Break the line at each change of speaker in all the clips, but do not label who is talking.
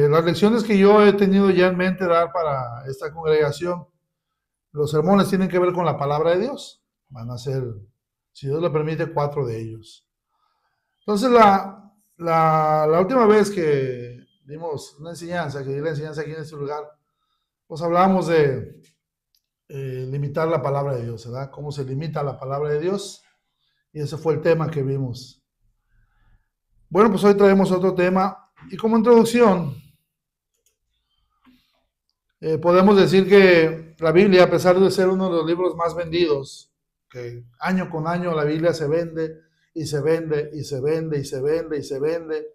las lecciones que yo he tenido ya en mente dar para esta congregación, los sermones tienen que ver con la palabra de Dios. Van a ser, si Dios lo permite, 4 de ellos. Entonces, la última vez que dimos una enseñanza, que di la enseñanza aquí en este lugar, pues hablábamos de limitar la palabra de Dios, ¿verdad? Cómo se limita la palabra de Dios. Y ese fue el tema que vimos. Bueno, pues hoy traemos otro tema. Y como introducción, podemos decir que la Biblia, a pesar de ser uno de los libros más vendidos, que año con año la Biblia se vende y se vende y se vende y se vende y se vende,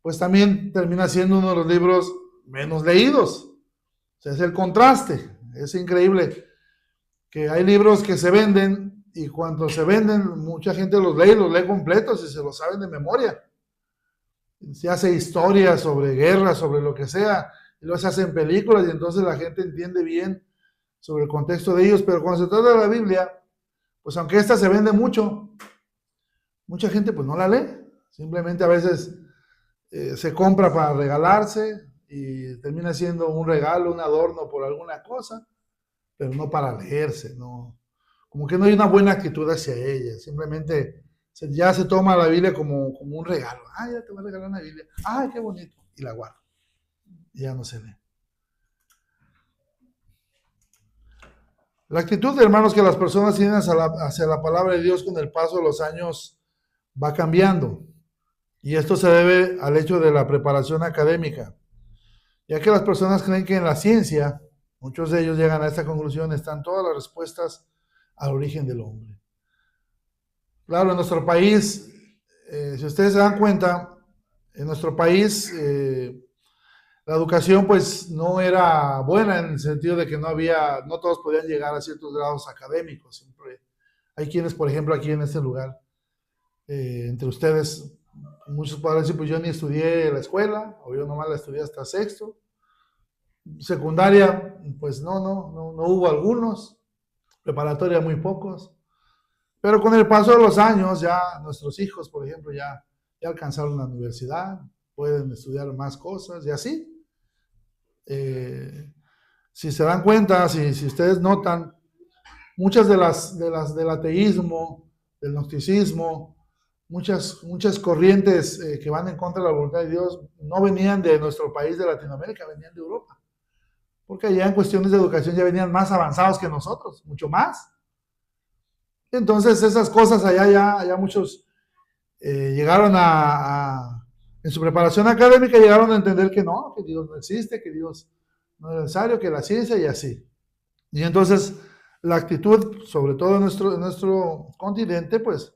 pues también termina siendo uno de los libros menos leídos. O sea, es el contraste. Es increíble que hay libros que se venden y cuando se venden mucha gente los lee completos y se los saben de memoria. Se hace historias sobre guerras, sobre lo que sea, y luego se hacen películas y entonces la gente entiende bien sobre el contexto de ellos, pero cuando se trata de la Biblia, pues aunque esta se vende mucho, mucha gente pues no la lee, simplemente a veces se compra para regalarse y termina siendo un regalo, un adorno por alguna cosa, pero no para leerse, no, como que no hay una buena actitud hacia ella, simplemente ya se toma la Biblia como un regalo. Ah, ya te voy a regalar una Biblia. Ay, qué bonito. Y la guardo. Y ya no se lee. La actitud, de hermanos, que las personas tienen hacia la palabra de Dios con el paso de los años va cambiando. Y esto se debe al hecho de la preparación académica. Ya que las personas creen que en la ciencia, muchos de ellos llegan a esta conclusión, están todas las respuestas al origen del hombre. Claro, en nuestro país, si ustedes se dan cuenta, en nuestro país la educación pues no era buena en el sentido de que no todos podían llegar a ciertos grados académicos. Siempre hay quienes, por ejemplo, aquí en este lugar, entre ustedes, muchos podrán decir, pues yo ni estudié la escuela, o yo nomás la estudié hasta sexto. Secundaria, pues no hubo algunos, preparatoria muy pocos. Pero con el paso de los años, ya nuestros hijos, por ejemplo, ya alcanzaron la universidad, pueden estudiar más cosas y así. Si se dan cuenta, si ustedes notan, muchas del ateísmo, del gnosticismo, muchas corrientes que van en contra de la voluntad de Dios, no venían de nuestro país de Latinoamérica, venían de Europa. Porque allá en cuestiones de educación ya venían más avanzados que nosotros, mucho más. Entonces esas cosas allá muchos llegaron en su preparación académica llegaron a entender que no, que Dios no existe, que Dios no es necesario, que la ciencia y así. Y entonces la actitud, sobre todo en nuestro continente, pues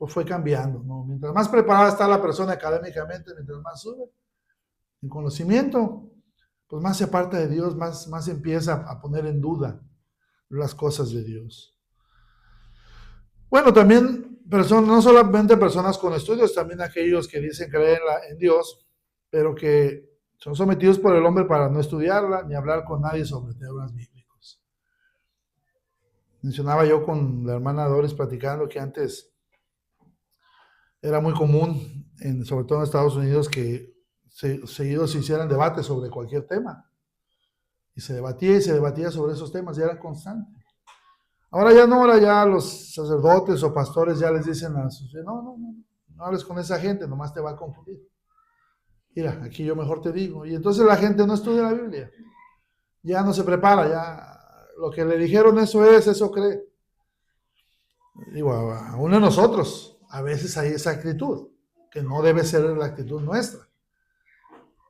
fue cambiando, ¿no? Mientras más preparada está la persona académicamente, mientras más sube en conocimiento, pues más se aparta de Dios, más empieza a poner en duda las cosas de Dios. Bueno, también no solamente personas con estudios, también aquellos que dicen creer en Dios, pero que son sometidos por el hombre para no estudiarla ni hablar con nadie sobre temas bíblicos. Mencionaba yo con la hermana Doris platicando que antes era muy común, sobre todo en Estados Unidos, que seguidos se hicieran debates sobre cualquier tema. Y se debatía sobre esos temas, ya era constante. Ahora ya los sacerdotes o pastores ya les dicen a sus hijos, no hables con esa gente, nomás te va a confundir. Mira, aquí yo mejor te digo. Y entonces la gente no estudia la Biblia. Ya no se prepara, ya lo que le dijeron eso cree. Digo, aún en nosotros, a veces hay esa actitud, que no debe ser la actitud nuestra.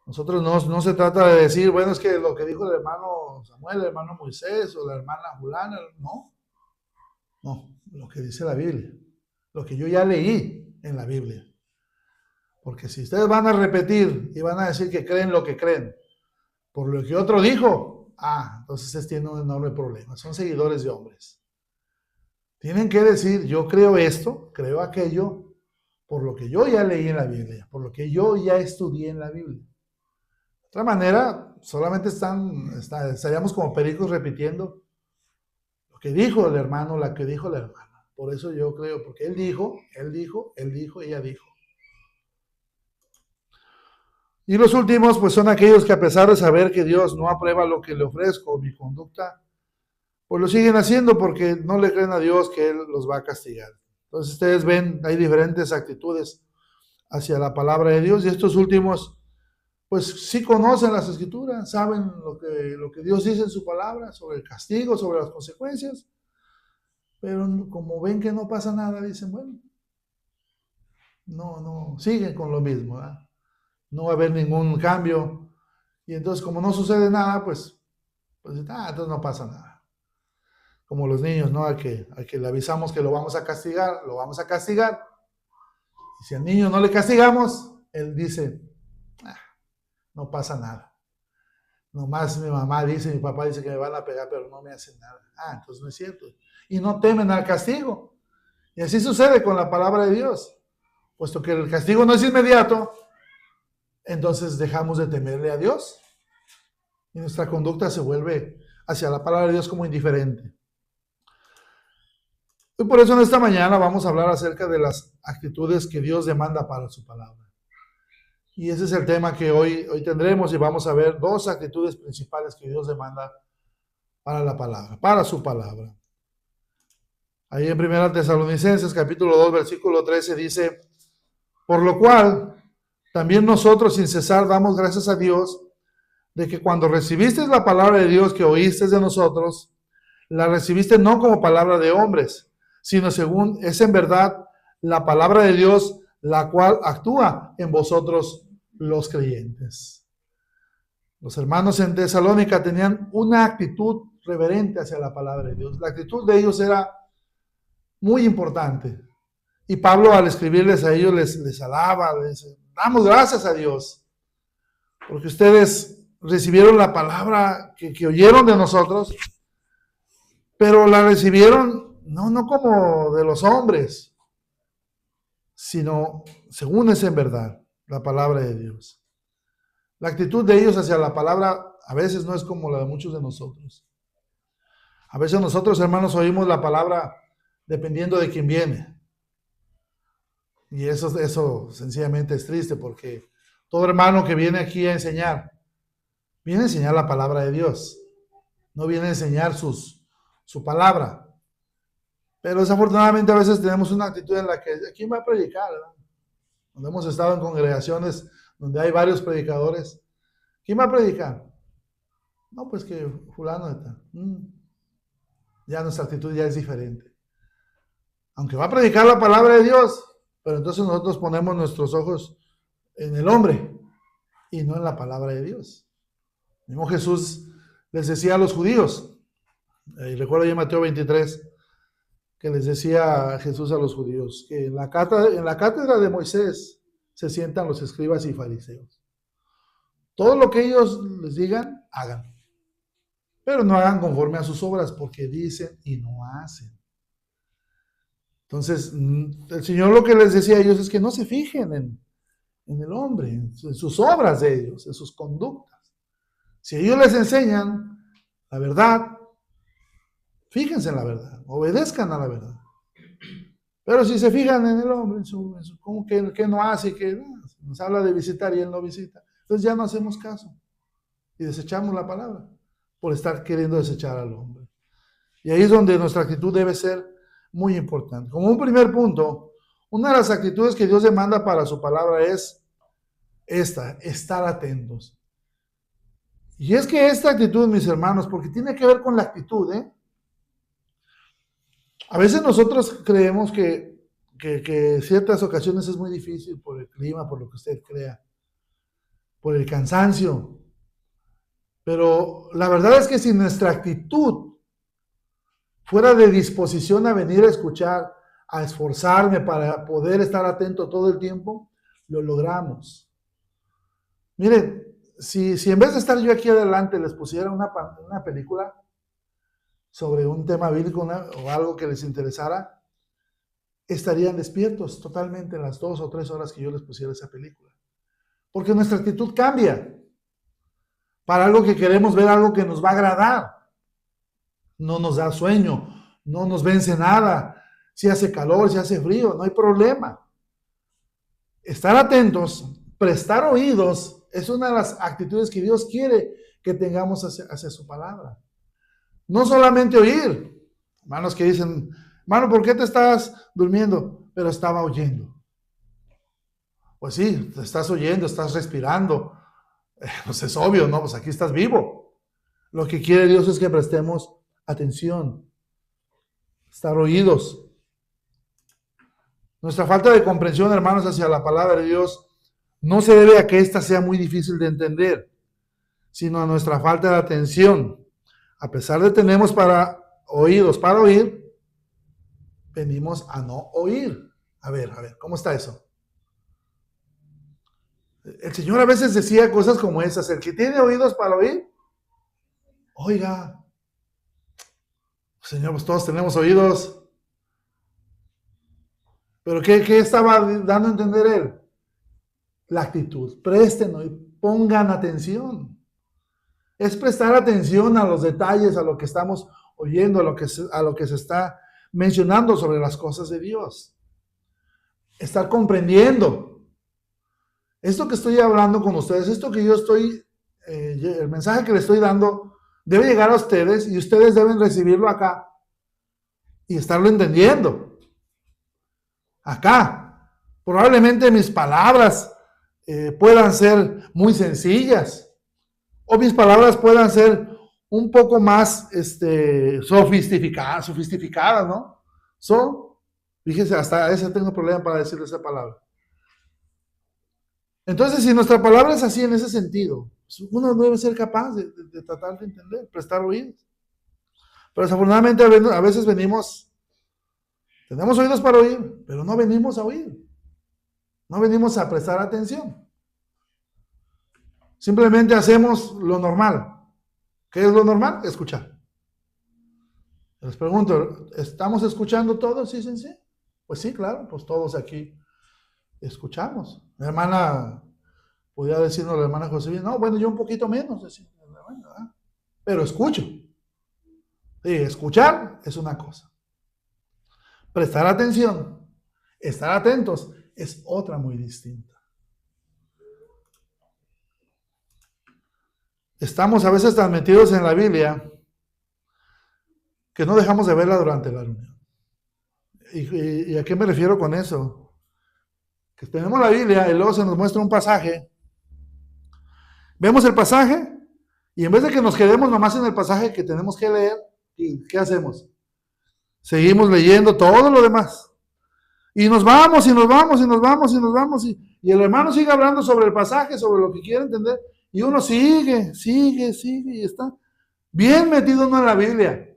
Nosotros no se trata de decir, bueno, es que lo que dijo el hermano Samuel, el hermano Moisés o la hermana Julana, no, lo que dice la Biblia, lo que yo ya leí en la Biblia. Porque si ustedes van a repetir y van a decir que creen lo que creen, por lo que otro dijo, entonces ustedes tienen un enorme problema, son seguidores de hombres. Tienen que decir, yo creo esto, creo aquello, por lo que yo ya leí en la Biblia, por lo que yo ya estudié en la Biblia. De otra manera, solamente estaríamos como pericos repitiendo lo que dijo el hermano, la que dijo la hermana. Por eso yo creo, porque él dijo, ella dijo. Y los últimos, pues son aquellos que a pesar de saber que Dios no aprueba lo que le ofrezco, mi conducta, pues lo siguen haciendo porque no le creen a Dios que Él los va a castigar. Entonces ustedes ven, hay diferentes actitudes hacia la palabra de Dios, y estos últimos, pues sí conocen las Escrituras, saben lo que Dios dice en su palabra sobre el castigo, sobre las consecuencias, pero como ven que no pasa nada, dicen, bueno, no, siguen con lo mismo, ¿verdad? No va a haber ningún cambio, y entonces como no sucede nada, pues entonces no pasa nada. Como los niños, ¿no? Al que le avisamos que lo vamos a castigar, lo vamos a castigar. Y si al niño no le castigamos, él dice, no pasa nada. Nomás mi mamá dice, mi papá dice que me van a pegar, pero no me hacen nada. Entonces no es cierto. Y no temen al castigo. Y así sucede con la palabra de Dios. Puesto que el castigo no es inmediato, entonces dejamos de temerle a Dios. Y nuestra conducta se vuelve hacia la palabra de Dios como indiferente. Y por eso en esta mañana vamos a hablar acerca de las actitudes que Dios demanda para su palabra. Y ese es el tema que hoy tendremos, y vamos a ver dos actitudes principales que Dios demanda para la palabra, para su palabra. Ahí en 1 Tesalonicenses capítulo 2 versículo 13 dice, por lo cual también nosotros sin cesar damos gracias a Dios de que cuando recibiste la palabra de Dios que oíste de nosotros, la recibiste no como palabra de hombres, sino según es en verdad la palabra de Dios, la cual actúa en vosotros los creyentes. Los hermanos en Tesalónica tenían una actitud reverente hacia la palabra de Dios. La actitud de ellos era muy importante. Y Pablo, al escribirles a ellos, les alaba, les damos gracias a Dios, porque ustedes recibieron la palabra que oyeron de nosotros, pero la recibieron no como de los hombres, sino según es en verdad la palabra de Dios. La actitud de ellos hacia la palabra a veces no es como la de muchos de nosotros. A veces nosotros, hermanos, oímos la palabra dependiendo de quién viene. Y eso sencillamente es triste, porque todo hermano que viene aquí a enseñar, viene a enseñar la palabra de Dios. No viene a enseñar su palabra. Pero desafortunadamente a veces tenemos una actitud en la que, ¿quién va a predicar? Cuando hemos estado en congregaciones donde hay varios predicadores, ¿quién va a predicar? No, pues que fulano está. Ya nuestra actitud ya es diferente. Aunque va a predicar la palabra de Dios, pero entonces nosotros ponemos nuestros ojos en el hombre y no en la palabra de Dios. El mismo Jesús les decía a los judíos, y recuerdo ya en Mateo 23, que les decía Jesús a los judíos, que en la cátedra de Moisés se sientan los escribas y fariseos. Todo lo que ellos les digan, hagan. Pero no hagan conforme a sus obras, porque dicen y no hacen. Entonces, el Señor lo que les decía a ellos es que no se fijen en el hombre, en sus obras de ellos, en sus conductas. Si ellos les enseñan la verdad, fíjense en la verdad, obedezcan a la verdad. Pero si se fijan en el hombre, en su como que no hace, que nos habla de visitar y él no visita, entonces ya no hacemos caso y desechamos la palabra por estar queriendo desechar al hombre. Y ahí es donde nuestra actitud debe ser muy importante. Como un primer punto, una de las actitudes que Dios demanda para su palabra es estar atentos. Y es que esta actitud, mis hermanos, porque tiene que ver con la actitud, A veces nosotros creemos que ciertas ocasiones es muy difícil por el clima, por lo que usted crea, por el cansancio. Pero la verdad es que si nuestra actitud fuera de disposición a venir a escuchar, a esforzarme para poder estar atento todo el tiempo, lo logramos. Miren, si en vez de estar yo aquí adelante les pusiera una película sobre un tema bíblico o algo que les interesara, estarían despiertos totalmente en las 2 o 3 horas que yo les pusiera esa película. Porque nuestra actitud cambia para algo que queremos ver, algo que nos va a agradar. No nos da sueño, no nos vence nada. Si hace calor, si hace frío, no hay problema. Estar atentos, prestar oídos es una de las actitudes que Dios quiere que tengamos hacia su palabra. No solamente oír. Hermanos que dicen, hermano, ¿por qué te estás durmiendo? Pero estaba oyendo. Pues sí, te estás oyendo, estás respirando. Pues es obvio, ¿no? Pues aquí estás vivo. Lo que quiere Dios es que prestemos atención, estar oídos. Nuestra falta de comprensión, hermanos, hacia la palabra de Dios no se debe a que ésta sea muy difícil de entender, sino a nuestra falta de atención. A pesar de tenemos oídos para oír, venimos a no oír. A ver, ¿cómo está eso? El Señor a veces decía cosas como esas: el que tiene oídos para oír, oiga. Señor, pues todos tenemos oídos. Pero ¿qué estaba dando a entender él? La actitud. Presten y pongan atención. Es prestar atención a los detalles, a lo que estamos oyendo, a lo que se está mencionando sobre las cosas de Dios. Estar comprendiendo. Esto que estoy hablando con ustedes, esto que yo estoy, el mensaje que les estoy dando, debe llegar a ustedes y ustedes deben recibirlo acá y estarlo entendiendo. Acá, probablemente mis palabras puedan ser muy sencillas, o mis palabras puedan ser un poco más sofisticadas, ¿no? Fíjese, hasta a veces tengo problema para decir esa palabra. Entonces, si nuestra palabra es así en ese sentido, uno debe ser capaz de tratar de entender, prestar oídos. Pero desafortunadamente a veces tenemos oídos para oír, pero no venimos a oír. No venimos a prestar atención. Simplemente hacemos lo normal. ¿Qué es lo normal? Escuchar. Les pregunto, ¿estamos escuchando todos? Sí, sí, sí. Pues sí, claro, pues todos aquí escuchamos. Mi hermana, podía decirnos la hermana Josefina, no, bueno, yo un poquito menos, decía, pero escucho. Sí, escuchar es una cosa. Prestar atención, estar atentos, es otra muy distinta. Estamos a veces tan metidos en la Biblia que no dejamos de verla durante la reunión. ¿Y a qué me refiero con eso? Que tenemos la Biblia y luego se nos muestra un pasaje. Vemos el pasaje y en vez de que nos quedemos nomás en el pasaje que tenemos que leer, ¿qué hacemos? Seguimos leyendo todo lo demás. Y nos vamos, y nos vamos, y nos vamos, y nos vamos. Y el hermano sigue hablando sobre el pasaje, sobre lo que quiere entender. Y uno sigue, y está bien metido uno en la Biblia.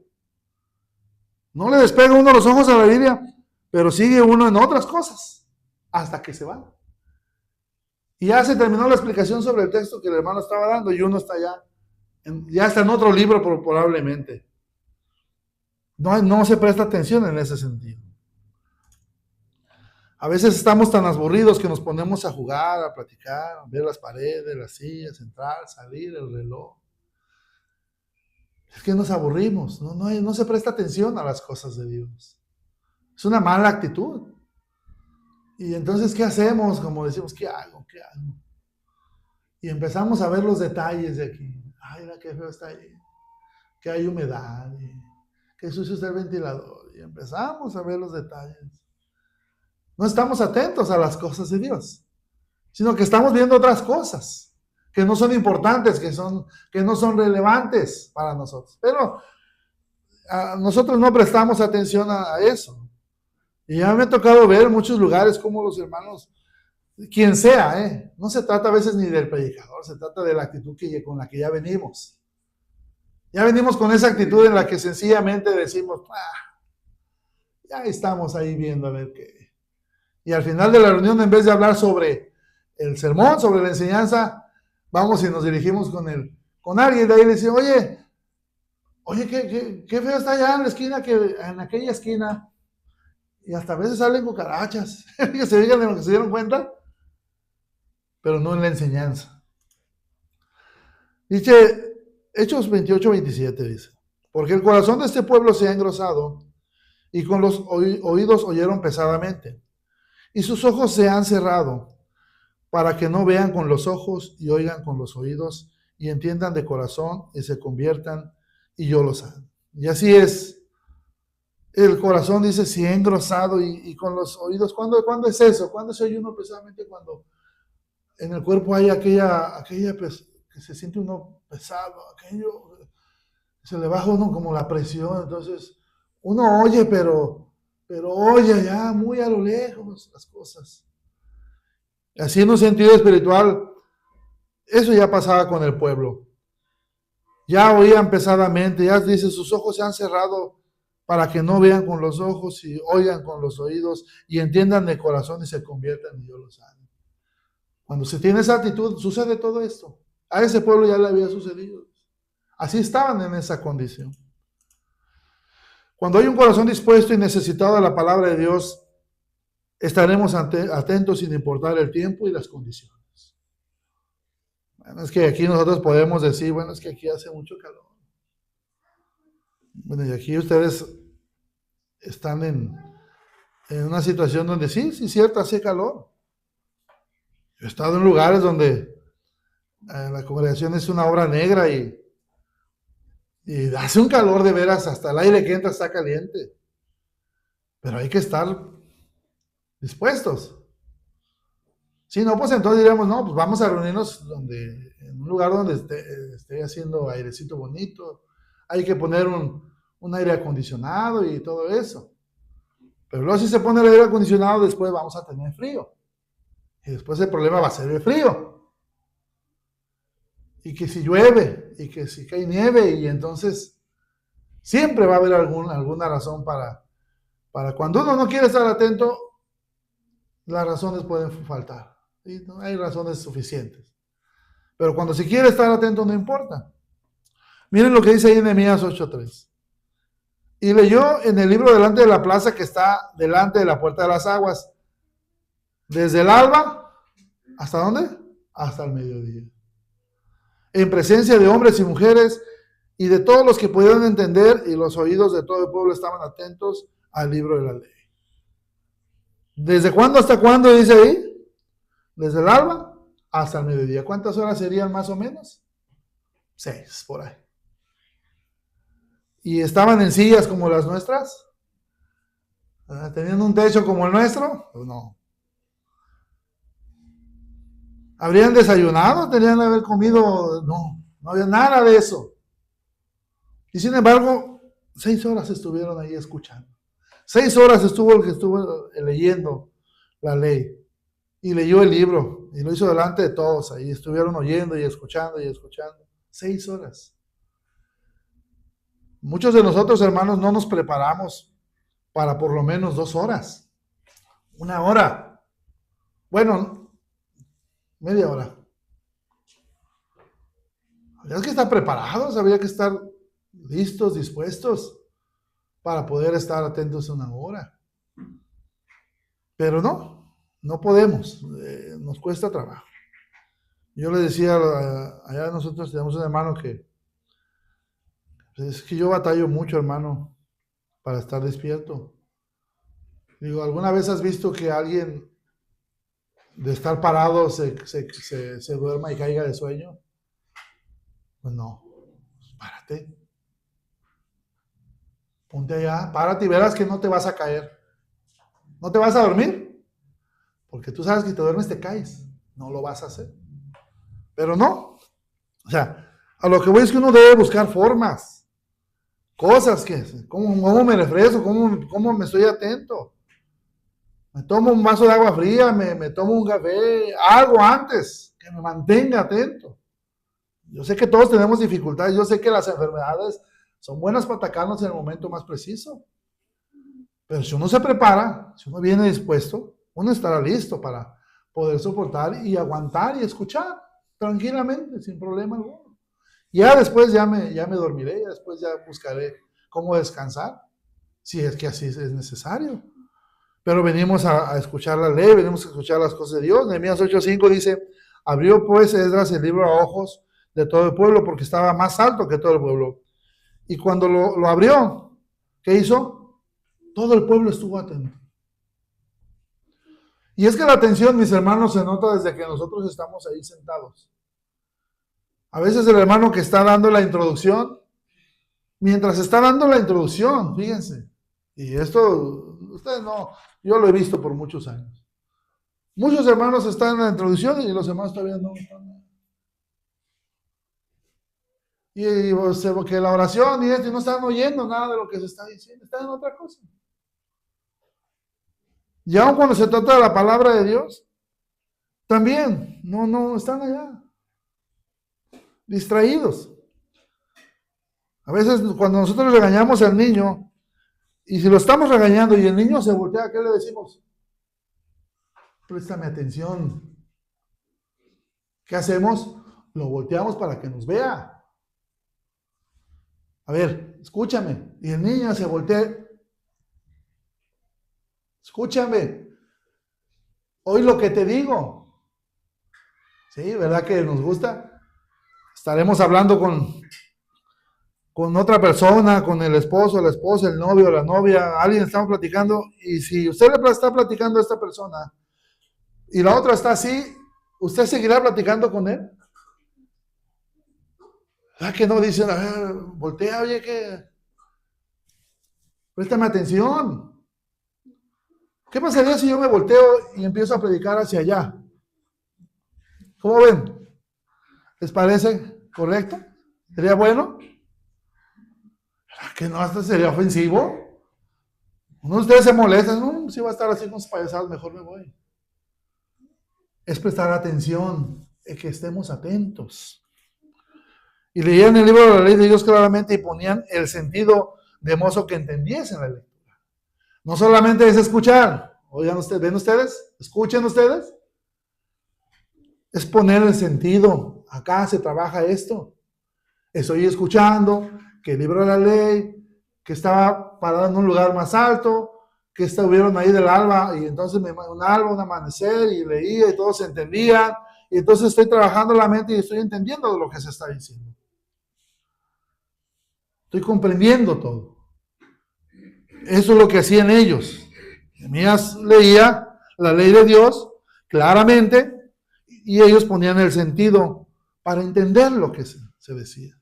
No le despega uno los ojos a la Biblia, pero sigue uno en otras cosas, hasta que se va. Y ya se terminó la explicación sobre el texto que el hermano estaba dando, y uno está ya está en otro libro probablemente. No se presta atención en ese sentido. A veces estamos tan aburridos que nos ponemos a jugar, a platicar, a ver las paredes, las sillas, entrar, salir, el reloj. Es que nos aburrimos, no se presta atención a las cosas de Dios. Es una mala actitud. Y entonces, ¿qué hacemos? Como decimos, ¿qué hago? Y empezamos a ver los detalles de aquí. Ay, mira qué feo está ahí. Que hay humedad. Que sucio está el ventilador. Y empezamos a ver los detalles. No estamos atentos a las cosas de Dios, sino que estamos viendo otras cosas que no son importantes, que no son relevantes para nosotros. Pero nosotros no prestamos atención a eso. Y ya me ha tocado ver en muchos lugares cómo los hermanos, quien sea, no se trata a veces ni del predicador, se trata de la actitud con la que ya venimos. Ya venimos con esa actitud en la que sencillamente decimos, ya estamos ahí viendo a ver qué. Y al final de la reunión, en vez de hablar sobre el sermón, sobre la enseñanza, vamos y nos dirigimos con alguien de ahí y le decimos, oye, qué feo está allá en la esquina, en aquella esquina. Y hasta a veces salen cucarachas. Que se digan de lo que se dieron cuenta, pero no en la enseñanza. Dice, Hechos 28-27 dice, porque el corazón de este pueblo se ha engrosado y con los oídos oyeron pesadamente. Y sus ojos se han cerrado, para que no vean con los ojos y oigan con los oídos y entiendan de corazón y se conviertan y yo los sane. Y así es. El corazón dice, si he engrosado y con los oídos, ¿cuándo es eso? ¿Cuándo se oye uno precisamente cuando en el cuerpo hay aquella que se siente uno pesado, aquello, se le baja uno como la presión, entonces uno oye, pero oye ya muy a lo lejos las cosas. Así en un sentido espiritual, eso ya pasaba con el pueblo. Ya oían pesadamente, ya dice, sus ojos se han cerrado para que no vean con los ojos y oigan con los oídos y entiendan de corazón y se conviertan y Dios los sane. Cuando se tiene esa actitud, sucede todo esto. A ese pueblo ya le había sucedido. Así estaban en esa condición. Cuando hay un corazón dispuesto y necesitado a la palabra de Dios, estaremos atentos sin importar el tiempo y las condiciones. Bueno, es que aquí nosotros podemos decir, bueno, es que aquí hace mucho calor. Bueno, y aquí ustedes están en una situación donde sí, cierto, hace calor. Yo he estado en lugares donde la congregación es una obra negra y hace un calor de veras, hasta el aire que entra está caliente. Pero hay que estar dispuestos. Si no, pues entonces diríamos, no, pues vamos a reunirnos en un lugar donde esté haciendo airecito bonito. Hay que poner un aire acondicionado y todo eso. Pero luego si se pone el aire acondicionado, después vamos a tener frío. Y después el problema va a ser el frío. Y que si llueve, y que si cae nieve, y entonces siempre va a haber alguna razón para cuando uno no quiere estar atento, las razones pueden faltar. ¿Sí? No hay razones suficientes. Pero cuando se quiere estar atento, no importa. Miren lo que dice ahí en Nehemías 8:3. Y leyó en el libro delante de la plaza que está delante de la puerta de las aguas, desde el alba, ¿hasta dónde? Hasta el mediodía. En presencia de hombres y mujeres y de todos los que pudieran entender, y los oídos de todo el pueblo estaban atentos al libro de la ley. ¿Desde cuándo hasta cuándo dice ahí? Desde el alba hasta el mediodía. ¿Cuántas horas serían más o menos? 6, por ahí. ¿Y estaban en sillas como las nuestras? ¿Tenían un techo como el nuestro? Pues no. ¿Habrían desayunado? ¿Tenían que haber comido? No había nada de eso. Y sin embargo, 6 horas estuvieron ahí escuchando. 6 horas estuvo el que estuvo leyendo la ley. Y leyó el libro. Y lo hizo delante de todos. Ahí estuvieron oyendo y escuchando y escuchando. 6 horas. Muchos de nosotros, hermanos, no nos preparamos para por lo menos 2 horas. 1 hora. Bueno, media hora. Había que estar preparados, había que estar listos, dispuestos para poder estar atentos 1 hora. Pero no podemos, nos cuesta trabajo. Yo le decía, allá nosotros tenemos un hermano que, es que yo batallo mucho, hermano, para estar despierto. Digo, ¿alguna vez has visto que alguien de estar parado se duerma y caiga de sueño? Pues no, párate. Ponte allá, párate y verás que no te vas a caer. ¿No te vas a dormir? Porque tú sabes que si te duermes te caes. No lo vas a hacer. Pero no. O sea, a lo que voy es que uno debe buscar formas. Cosas que, ¿cómo me refresco? ¿Cómo me estoy atento? Me tomo un vaso de agua fría, me tomo un café, algo antes que me mantenga atento. Yo sé que todos tenemos dificultades, yo sé que las enfermedades son buenas para atacarnos en el momento más preciso. Pero si uno se prepara, si uno viene dispuesto, uno estará listo para poder soportar y aguantar y escuchar tranquilamente, sin problema alguno. Ya después ya me dormiré, ya después ya buscaré cómo descansar, si es que así es necesario. Pero venimos a escuchar la ley, venimos a escuchar las cosas de Dios. Nehemías 8:5 dice, abrió pues Esdras el libro a ojos de todo el pueblo porque estaba más alto que todo el pueblo. Y cuando lo abrió, ¿qué hizo? Todo el pueblo estuvo atento. Y es que la atención, mis hermanos, se nota desde que nosotros estamos ahí sentados. A veces el hermano que está dando la introducción, mientras está dando la introducción, fíjense, y esto, ustedes no, yo lo he visto por muchos años. Muchos hermanos están en la introducción y los hermanos todavía no están. Y porque la oración y esto, y no están oyendo nada de lo que se está diciendo, están en otra cosa. Y aun cuando se trata de la palabra de Dios, también, no, están allá, distraídos. A veces cuando nosotros regañamos al niño, y si lo estamos regañando y el niño se voltea, ¿qué le decimos? Préstame atención. ¿Qué hacemos? Lo volteamos para que nos vea. A ver, escúchame. Y el niño se voltea. Escúchame. Oí lo que te digo. Sí, ¿verdad que nos gusta? Estaremos hablando con otra persona, con el esposo, la esposa, el novio, la novia, alguien estamos platicando, y si usted le está platicando a esta persona y la otra está así, ¿usted seguirá platicando con él? ¿Ah, que no dicen, a ver, voltea, oye, que préstame atención? ¿Qué pasaría si yo me volteo y empiezo a predicar hacia allá? ¿Cómo ven? ¿Les parece correcto? ¿Sería bueno? ¿Que no hasta sería ofensivo? Uno de ustedes se molesta, no, si va a estar así con sus payasadas, mejor me voy. Es prestar atención, que estemos atentos. Y leían el libro de la ley de Dios claramente y ponían el sentido de modo que entendiesen la lectura. No solamente es escuchar, oigan ustedes, ven ustedes, escuchen ustedes, es poner el sentido. Acá se trabaja esto. Estoy escuchando que el libro de la ley, que estaba parado en un lugar más alto, que estuvieron ahí del alba, y entonces un alba, un amanecer, y leía y todos se entendían, y entonces estoy trabajando la mente y estoy entendiendo lo que se está diciendo. Estoy comprendiendo todo. Eso es lo que hacían ellos. Nehemías leía la ley de Dios claramente, y ellos ponían el sentido para entender lo que se decía.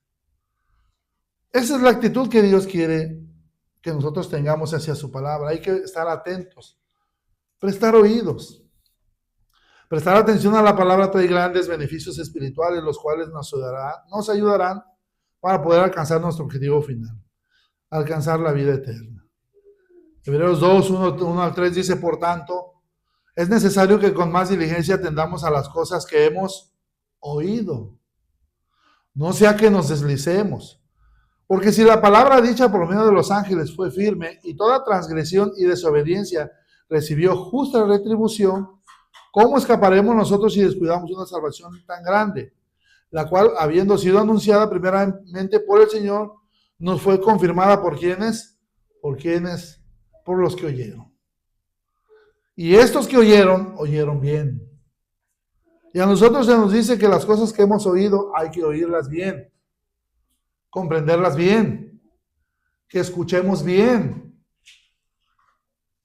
Esa es la actitud que Dios quiere que nosotros tengamos hacia su palabra. Hay que estar atentos, prestar oídos. Prestar atención a la palabra trae grandes beneficios espirituales, los cuales nos ayudarán para poder alcanzar nuestro objetivo final, alcanzar la vida eterna. Hebreos 2, 1 al 3 dice, por tanto, es necesario que con más diligencia atendamos a las cosas que hemos oído. No sea que nos deslicemos. Porque si la palabra dicha por medio de los ángeles fue firme y toda transgresión y desobediencia recibió justa retribución, ¿cómo escaparemos nosotros si descuidamos una salvación tan grande? La cual, habiendo sido anunciada primeramente por el Señor, nos fue confirmada por quienes, por los que oyeron. Y estos que oyeron bien. Y a nosotros se nos dice que las cosas que hemos oído hay que oírlas bien, comprenderlas bien, que escuchemos bien.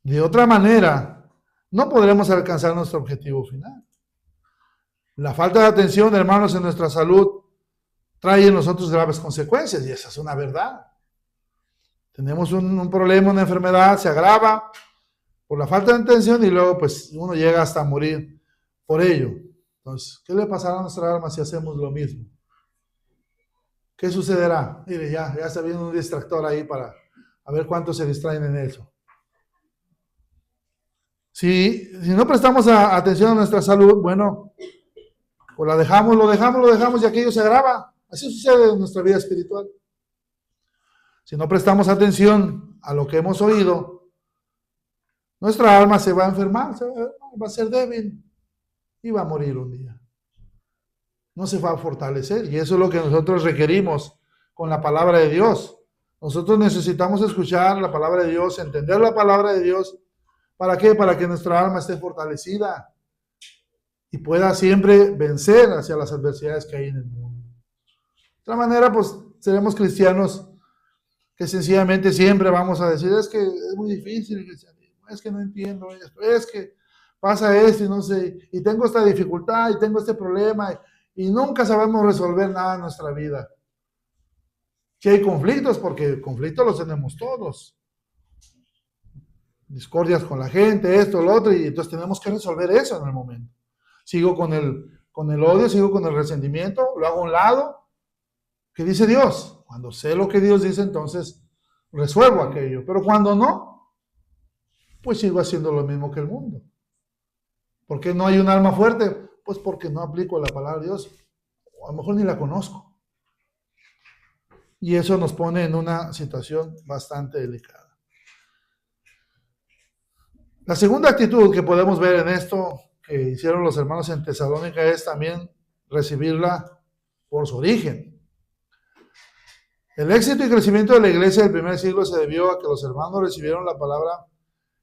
De otra manera, no podremos alcanzar nuestro objetivo final. La falta de atención, hermanos, en nuestra salud trae en nosotros graves consecuencias, y esa es una verdad. Tenemos un problema, una enfermedad, se agrava por la falta de atención y luego pues uno llega hasta morir por ello. Entonces, ¿qué le pasará a nuestra alma si hacemos lo mismo? ¿Qué sucederá? Mire, ya está viendo un distractor ahí para a ver cuántos se distraen en eso. Si no prestamos atención a nuestra salud, bueno, pues lo dejamos y aquello se agrava. Así sucede en nuestra vida espiritual. Si no prestamos atención a lo que hemos oído, nuestra alma se va a enfermar, va a ser débil y va a morir un día. No se va a fortalecer, y eso es lo que nosotros requerimos con la palabra de Dios. Nosotros necesitamos escuchar la palabra de Dios, entender la palabra de Dios. ¿Para qué? Para que nuestra alma esté fortalecida y pueda siempre vencer hacia las adversidades que hay en el mundo. De otra manera, pues seremos cristianos que sencillamente siempre vamos a decir, es que es muy difícil, es que no entiendo esto, es que pasa esto y no sé, y tengo esta dificultad y tengo este problema y nunca sabemos resolver nada en nuestra vida. Si hay conflictos, porque conflictos los tenemos todos. Discordias con la gente, esto, lo otro, y entonces tenemos que resolver eso en el momento. Sigo con el odio, sigo con el resentimiento, lo hago a un lado. ¿Qué dice Dios? Cuando sé lo que Dios dice, entonces resuelvo aquello. Pero cuando no, pues sigo haciendo lo mismo que el mundo. ¿Por qué no hay un alma fuerte? Pues porque no aplico la palabra de Dios. O a lo mejor ni la conozco. Y eso nos pone en una situación bastante delicada. La segunda actitud que podemos ver en esto que hicieron los hermanos en Tesalónica es también recibirla por su origen. El éxito y crecimiento de la iglesia del primer siglo se debió a que los hermanos recibieron la palabra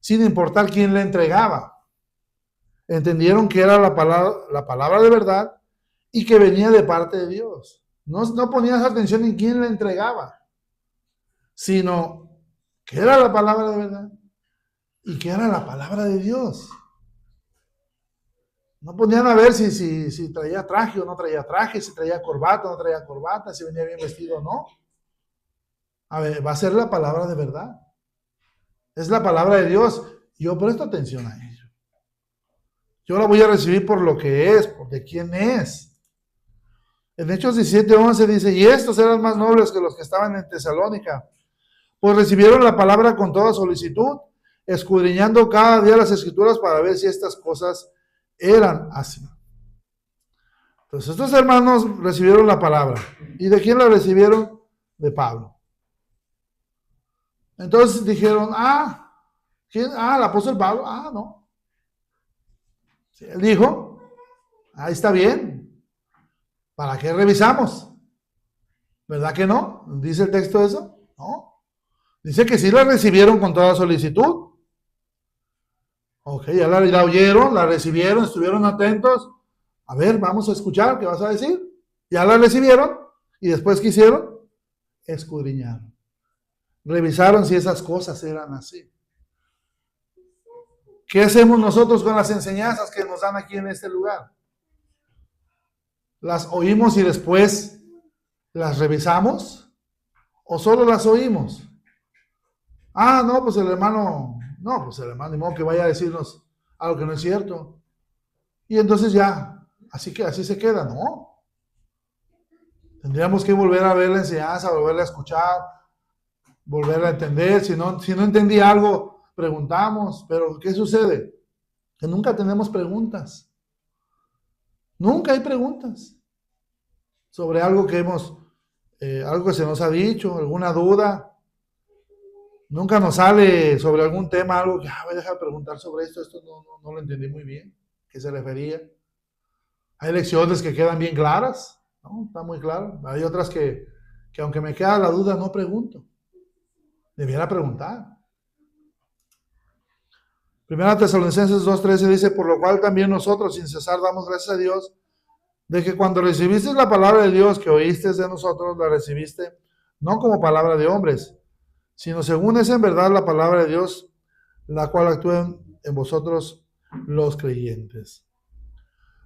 sin importar quién la entregaba. Entendieron que era la palabra de verdad y que venía de parte de Dios. No ponían atención en quién la entregaba, sino que era la palabra de verdad y que era la palabra de Dios. No ponían a ver si traía traje o no traía traje, si traía corbata o no traía corbata, si venía bien vestido o no. A ver, va a ser la palabra de verdad. Es la palabra de Dios. Yo presto atención a ello. Yo la voy a recibir por lo que es, por de quién es. En Hechos 17:11 dice, y estos eran más nobles que los que estaban en Tesalónica, pues recibieron la palabra con toda solicitud, escudriñando cada día las escrituras para ver si estas cosas eran así. Entonces estos hermanos recibieron la palabra. ¿Y de quién la recibieron? De Pablo. Entonces dijeron, ¿quién? El apóstol Pablo. No. Sí, él dijo, ahí está bien. ¿Para qué revisamos? ¿Verdad que no? ¿Dice el texto eso? No. Dice que sí la recibieron con toda solicitud. Ok, ya la oyeron, la recibieron, estuvieron atentos. A ver, vamos a escuchar, ¿qué vas a decir? Ya la recibieron y después ¿qué hicieron? Escudriñaron. Revisaron si esas cosas eran así. ¿Qué hacemos nosotros con las enseñanzas que nos dan aquí en este lugar? ¿Las oímos y después las revisamos? ¿O solo las oímos? No, pues el hermano, ni modo que vaya a decirnos algo que no es cierto. Y entonces ya, así se queda, ¿no? Tendríamos que volver a ver la enseñanza, volverla a escuchar, volverla a entender. Si no entendí algo, preguntamos. Pero ¿qué sucede? Que nunca tenemos preguntas. Nunca hay preguntas sobre algo que algo que se nos ha dicho, alguna duda. Nunca nos sale sobre algún tema algo que, voy a dejar de preguntar sobre esto no lo entendí muy bien. ¿Qué se refería? Hay lecciones que quedan bien claras, ¿no? Está muy claro. Hay otras que aunque me queda la duda, no pregunto. Debiera preguntar. Primera Tesalonicenses 2:13 dice, por lo cual también nosotros sin cesar damos gracias a Dios de que cuando recibiste la palabra de Dios que oíste de nosotros, la recibiste no como palabra de hombres, sino según es en verdad la palabra de Dios, la cual actúa en vosotros los creyentes.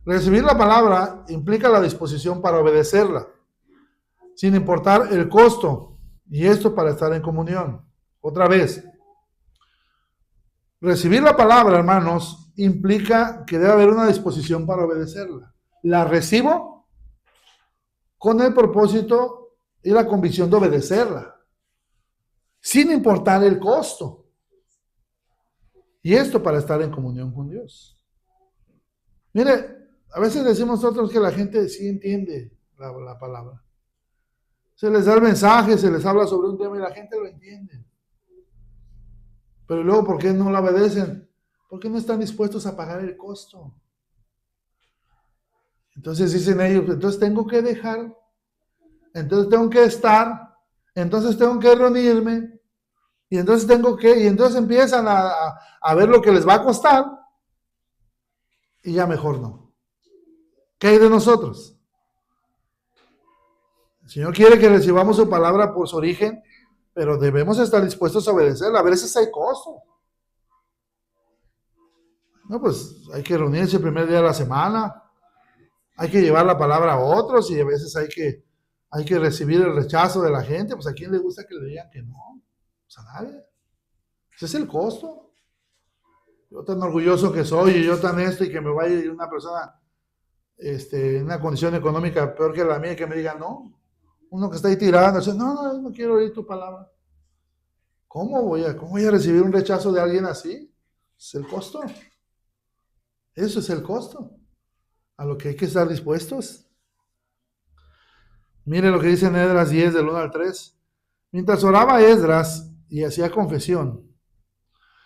Recibir la palabra implica la disposición para obedecerla, sin importar el costo, y esto para estar en comunión. Otra vez, recibir la palabra, hermanos, implica que debe haber una disposición para obedecerla. La recibo con el propósito y la convicción de obedecerla, sin importar el costo. Y esto para estar en comunión con Dios. Mire, a veces decimos nosotros que la gente sí entiende la palabra. Se les da el mensaje, se les habla sobre un tema y la gente lo entiende. Pero luego, ¿por qué no la obedecen? Porque no están dispuestos a pagar el costo. Entonces dicen ellos, entonces tengo que dejar, entonces tengo que estar, entonces tengo que reunirme, y entonces y entonces empiezan a ver lo que les va a costar, y ya mejor no. ¿Qué hay de nosotros? El Señor quiere que recibamos su palabra por su origen, pero debemos estar dispuestos a obedecerla. A veces hay costo. No, pues hay que reunirse el primer día de la semana, hay que llevar la palabra a otros y a veces hay que recibir el rechazo de la gente. Pues a quién le gusta que le digan que no, pues a nadie. Ese es el costo. Yo tan orgulloso que soy y yo tan esto y que me vaya una persona en una condición económica peor que la mía y que me diga no. Uno que está ahí tirando, dice, no, no, no quiero oír tu palabra. Cómo voy a recibir un rechazo de alguien así? Es el costo. Eso es el costo. A lo que hay que estar dispuestos. Mire lo que dice en Esdras 10, del 1 al 3. Mientras oraba Esdras y hacía confesión,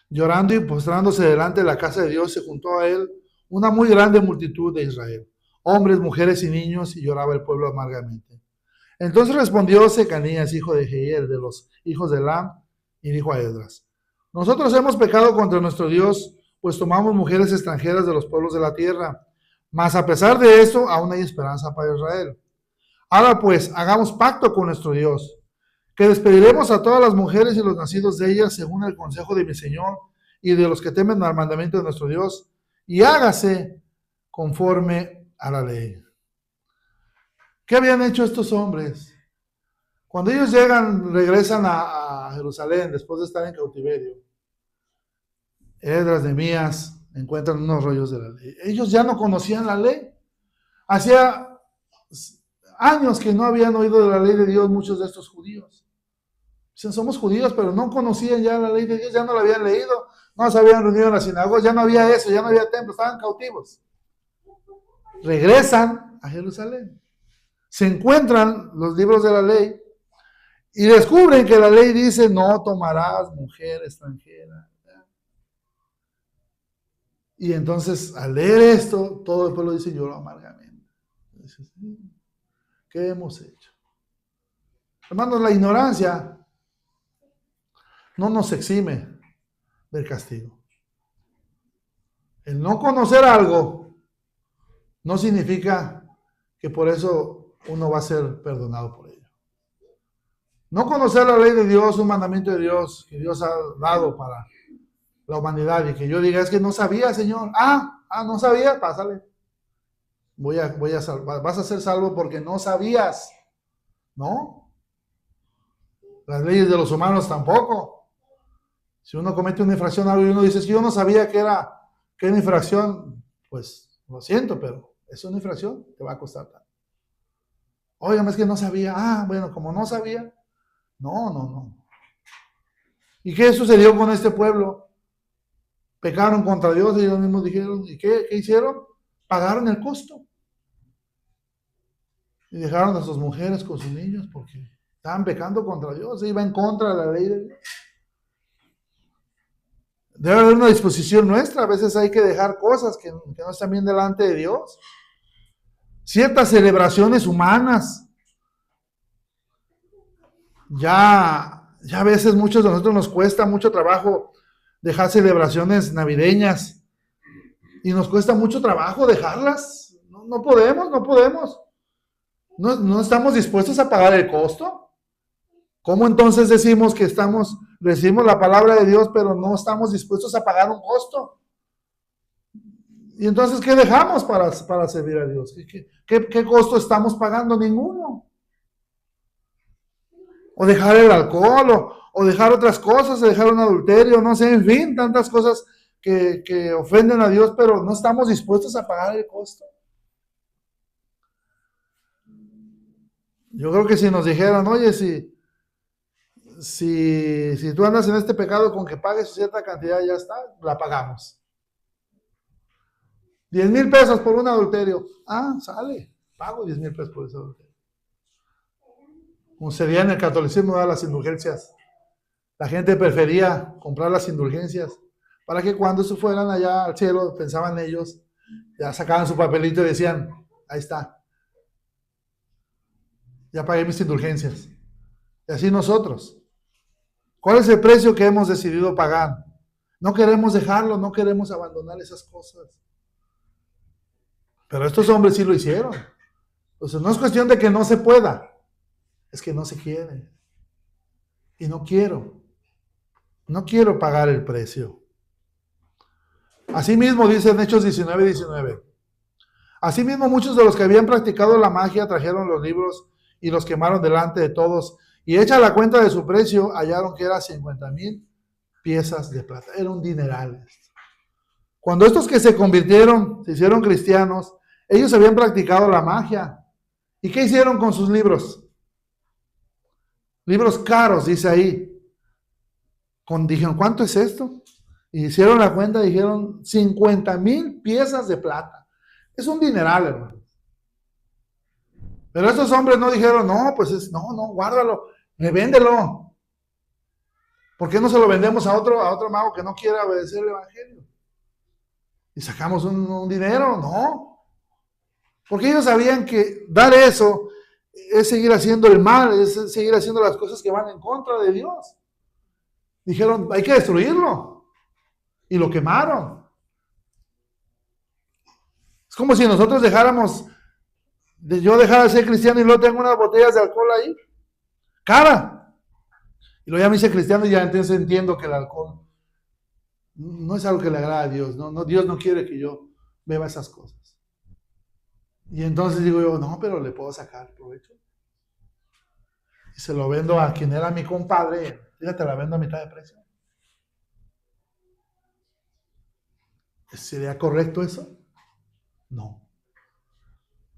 llorando y postrándose delante de la casa de Dios, se juntó a él una muy grande multitud de Israel, hombres, mujeres y niños, y lloraba el pueblo amargamente. Entonces respondió Secanías, hijo de Jehiel, de los hijos de Elam, y dijo a Esdras: nosotros hemos pecado contra nuestro Dios, pues tomamos mujeres extranjeras de los pueblos de la tierra. Mas a pesar de eso, aún hay esperanza para Israel. Ahora pues, hagamos pacto con nuestro Dios, que despediremos a todas las mujeres y los nacidos de ellas según el consejo de mi Señor y de los que temen al mandamiento de nuestro Dios, y hágase conforme a la ley. ¿Qué habían hecho estos hombres? Cuando ellos llegan, regresan a Jerusalén después de estar en cautiverio. Esdras, Nehemías encuentran unos rollos de la ley. Ellos ya no conocían la ley. Hacía años que no habían oído de la ley de Dios muchos de estos judíos. Dicen, somos judíos, pero no conocían ya la ley de Dios, ya no la habían leído, no se habían reunido en la sinagoga, ya no había eso, ya no había templo, estaban cautivos. Regresan a Jerusalén, se encuentran los libros de la ley y descubren que la ley dice: no tomarás mujer extranjera. Y entonces, al leer esto, todo el pueblo dice: lloró amargamente. Dices, ¿qué hemos hecho? Hermanos, la ignorancia no nos exime del castigo. El no conocer algo no significa que por eso uno va a ser perdonado por ello. No conocer la ley de Dios, un mandamiento de Dios que Dios ha dado para la humanidad, y que yo diga: es que no sabía, Señor. No sabía, pásale. Vas a ser salvo porque no sabías. No. Las leyes de los humanos tampoco. Si uno comete una infracción algo y uno dice: es que yo no sabía que era infracción, pues lo siento, pero es una infracción, te va a costar tanto. Óigame, es que no sabía. Bueno, como no sabía. No. ¿Y qué sucedió con este pueblo? Pecaron contra Dios y ellos mismos dijeron: ¿y qué hicieron? Pagaron el costo. Y dejaron a sus mujeres con sus niños porque estaban pecando contra Dios, iba en contra de la ley de Dios. Debe haber una disposición nuestra. A veces hay que dejar cosas que no están bien delante de Dios. Ciertas celebraciones humanas. Ya a veces muchos de nosotros nos cuesta mucho trabajo dejar celebraciones navideñas. Y nos cuesta mucho trabajo dejarlas. No podemos. No estamos dispuestos a pagar el costo. ¿Cómo entonces decimos que recibimos la palabra de Dios, pero no estamos dispuestos a pagar un costo? Y entonces, ¿qué dejamos para servir a Dios? ¿Qué costo estamos pagando? Ninguno. O dejar el alcohol, o dejar otras cosas, o dejar un adulterio, no sé, en fin, tantas cosas que ofenden a Dios, pero no estamos dispuestos a pagar el costo. Yo creo que si nos dijeran: oye, si tú andas en este pecado, con que pagues cierta cantidad, ya está, la pagamos. 10,000 pesos por un adulterio. Sale, pago 10,000 pesos por ese adulterio. Como sería en el catolicismo, las indulgencias. La gente prefería comprar las indulgencias para que cuando se fueran allá al cielo, pensaban ellos, ya sacaban su papelito y decían: ahí está, ya pagué mis indulgencias. Y así nosotros. ¿Cuál es el precio que hemos decidido pagar? No queremos dejarlo, no queremos abandonar esas cosas. Pero estos hombres sí lo hicieron. Entonces no es cuestión de que no se pueda, es que no se quiere. Y no quiero pagar el precio. Asimismo, dice en Hechos 19:19. Asimismo, muchos de los que habían practicado la magia trajeron los libros y los quemaron delante de todos. Y hecha la cuenta de su precio, hallaron que era 50,000 piezas de plata. Era un dineral. Cuando estos que se convirtieron, se hicieron cristianos, ellos habían practicado la magia. ¿Y qué hicieron con sus libros? Libros caros, dice ahí. Dijeron, ¿cuánto es esto? Y hicieron la cuenta, dijeron 50,000 piezas de plata. Es un dineral, hermano. Pero estos hombres no dijeron, no, pues no, guárdalo, véndelo. ¿Por qué no se lo vendemos a otro mago que no quiera obedecer el evangelio? Y sacamos un dinero, no. Porque ellos sabían que dar eso es seguir haciendo el mal, es seguir haciendo las cosas que van en contra de Dios. Dijeron, hay que destruirlo. Y lo quemaron. Es como si nosotros yo dejara de ser cristiano y luego tengo unas botellas de alcohol ahí. Cara. Y luego ya me hice cristiano y ya entonces entiendo que el alcohol no es algo que le agrada a Dios. No, Dios no quiere que yo beba esas cosas. Y entonces digo yo, no, pero le puedo sacar provecho. Y se lo vendo a quien era mi compadre. Fíjate, la vendo a mitad de precio. ¿Sería correcto eso? No.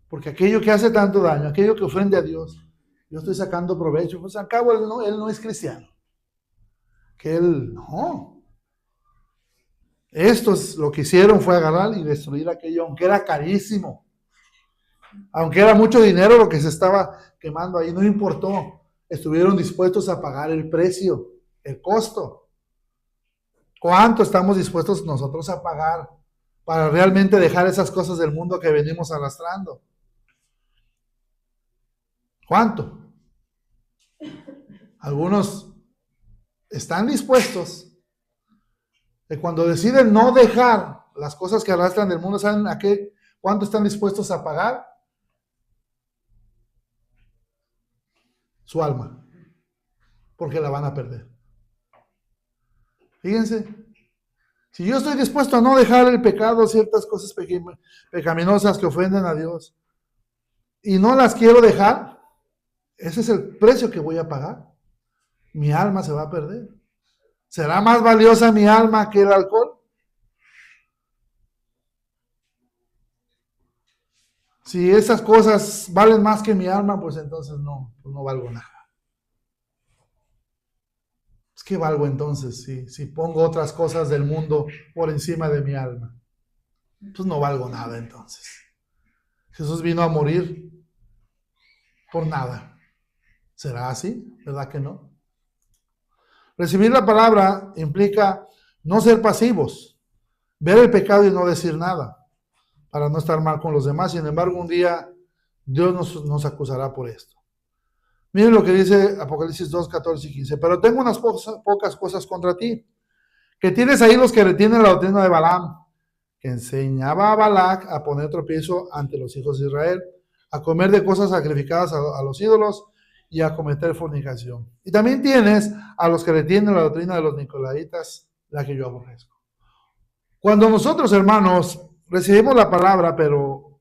Porque aquello que hace tanto daño, aquello que ofende a Dios, yo estoy sacando provecho. Pues al cabo él no es cristiano. Que él, no. Estos lo que hicieron fue agarrar y destruir aquello, aunque era carísimo. Aunque era mucho dinero lo que se estaba quemando ahí, no importó. Estuvieron dispuestos a pagar el precio, el costo. ¿Cuánto estamos dispuestos nosotros a pagar para realmente dejar esas cosas del mundo que venimos arrastrando? ¿Cuánto? Algunos están dispuestos que cuando deciden no dejar las cosas que arrastran del mundo, ¿saben a qué? ¿Cuánto están dispuestos a pagar? Su alma, porque la van a perder. Fíjense, si yo estoy dispuesto a no dejar el pecado, ciertas cosas pecaminosas que ofenden a Dios, y no las quiero dejar, ese es el precio que voy a pagar. Mi alma se va a perder. ¿Será más valiosa mi alma que el alcohol? Si esas cosas valen más que mi alma, pues entonces no valgo nada. ¿Qué valgo entonces si pongo otras cosas del mundo por encima de mi alma? Pues no valgo nada entonces. Jesús vino a morir por nada. ¿Será así? ¿Verdad que no? Recibir la palabra implica no ser pasivos, ver el pecado y no decir nada, para no estar mal con los demás. Sin embargo, un día Dios nos acusará por esto. Miren lo que dice Apocalipsis 2, 14 y 15. Pero tengo unas pocas cosas contra ti, que tienes ahí los que retienen la doctrina de Balaam, que enseñaba a Balac a poner tropiezo ante los hijos de Israel, a comer de cosas sacrificadas a los ídolos y a cometer fornicación. Y también tienes a los que retienen la doctrina de los nicolaitas, la que yo aborrezco. Cuando nosotros, hermanos, recibimos la palabra, pero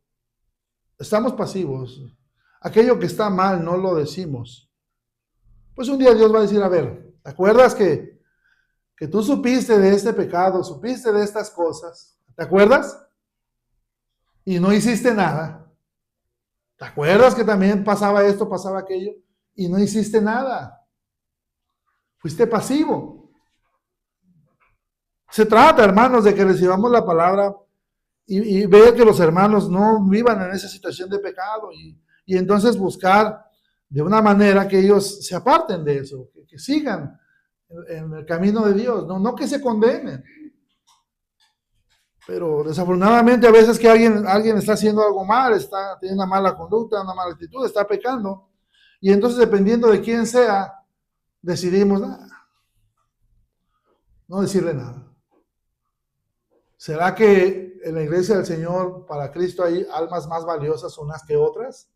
estamos pasivos, aquello que está mal no lo decimos, pues un día Dios va a decir, a ver, ¿te acuerdas que tú supiste de este pecado, supiste de estas cosas? ¿Te acuerdas? Y no hiciste nada. ¿Te acuerdas que también pasaba esto, pasaba aquello? Y no hiciste nada. Fuiste pasivo. Se trata, hermanos, de que recibamos la palabra y ver que los hermanos no vivan en esa situación de pecado y entonces buscar de una manera que ellos se aparten de eso, que sigan en el camino de Dios, no que se condenen. Pero desafortunadamente a veces que alguien está haciendo algo mal, tiene una mala conducta, una mala actitud, está pecando, y entonces dependiendo de quién sea, decidimos no decirle nada. ¿Será que en la iglesia del Señor, para Cristo, hay almas más valiosas unas que otras?